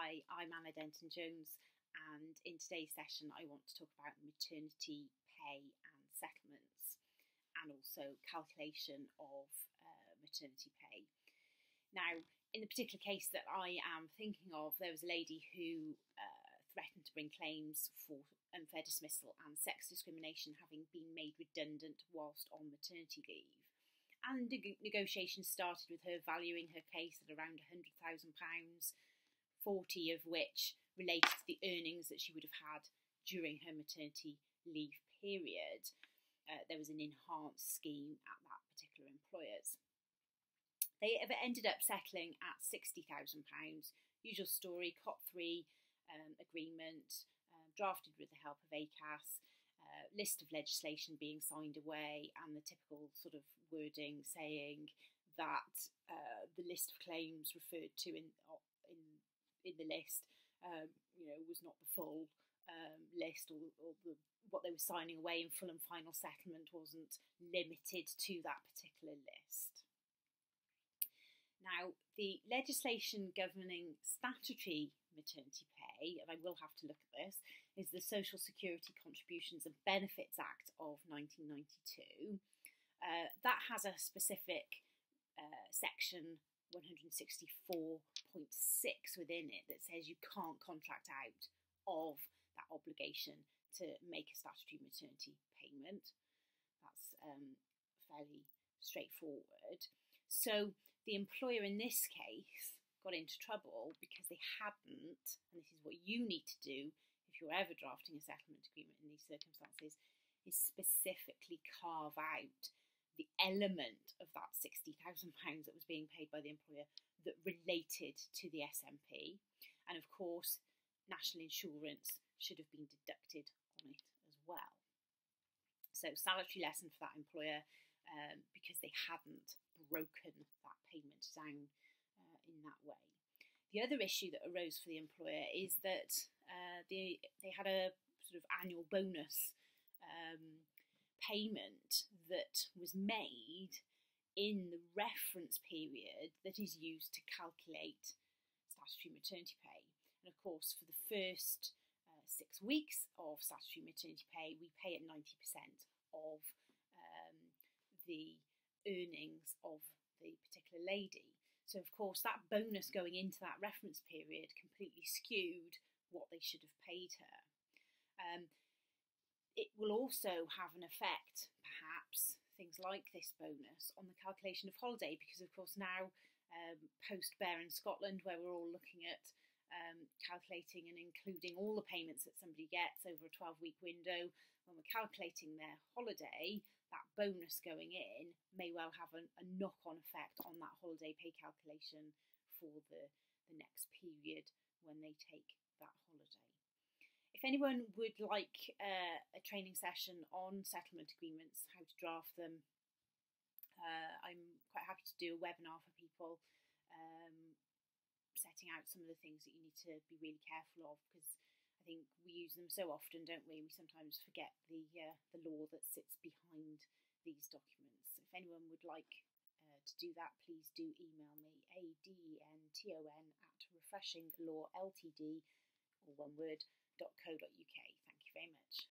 Hi, I'm Anna Denton-Jones, and in today's session I want to talk about maternity pay and settlements, and also calculation of maternity pay. Now, in the particular case that I am thinking of, there was a lady who threatened to bring claims for unfair dismissal and sex discrimination, having been made redundant whilst on maternity leave. And negotiations started with her valuing her case at around £100,000, 40 of which related to the earnings that she would have had during her maternity leave period. There was an enhanced scheme at that particular employer's. They ended up settling at £60,000. Usual story, COT3 agreement, drafted with the help of ACAS, list of legislation being signed away, and the typical sort of wording saying that the list of claims referred to in the list, was not the full list, or what they were signing away in full and final settlement wasn't limited to that particular list. Now, the legislation governing statutory maternity pay, and I will have to look at this, is the Social Security Contributions and Benefits Act of 1992. That has a specific section 164.6 within it that says you can't contract out of that obligation to make a statutory maternity payment. That's fairly straightforward. So the employer in this case got into trouble because they hadn't, and this is what you need to do if you're ever drafting a settlement agreement in these circumstances, is specifically carve out the element of that £60,000 that was being paid by the employer that related to the SMP. And of course, national insurance should have been deducted on it as well. So salutary lesson for that employer, because they hadn't broken that payment down in that way. The other issue that arose for the employer is that they had a sort of annual bonus payment that was made in the reference period that is used to calculate statutory maternity pay. And of course, for the first 6 weeks of statutory maternity pay, we pay at 90% of the earnings of the particular lady. So of course that bonus going into that reference period completely skewed what they should have paid her. It will also have an effect, perhaps, things like this bonus, on the calculation of holiday, because of course now, post-Bear in Scotland, where we're all looking at calculating and including all the payments that somebody gets over a 12-week window, when we're calculating their holiday, that bonus going in may well have a knock-on effect on that holiday pay calculation for the next period when they take that holiday. If anyone would like a training session on settlement agreements, how to draft them, I'm quite happy to do a webinar for people, setting out some of the things that you need to be really careful of, because I think we use them so often, don't we? We sometimes forget the law that sits behind these documents. If anyone would like to do that, please do email me, adenton@refreshinglawltd, or one word, .co.uk. Thank you very much.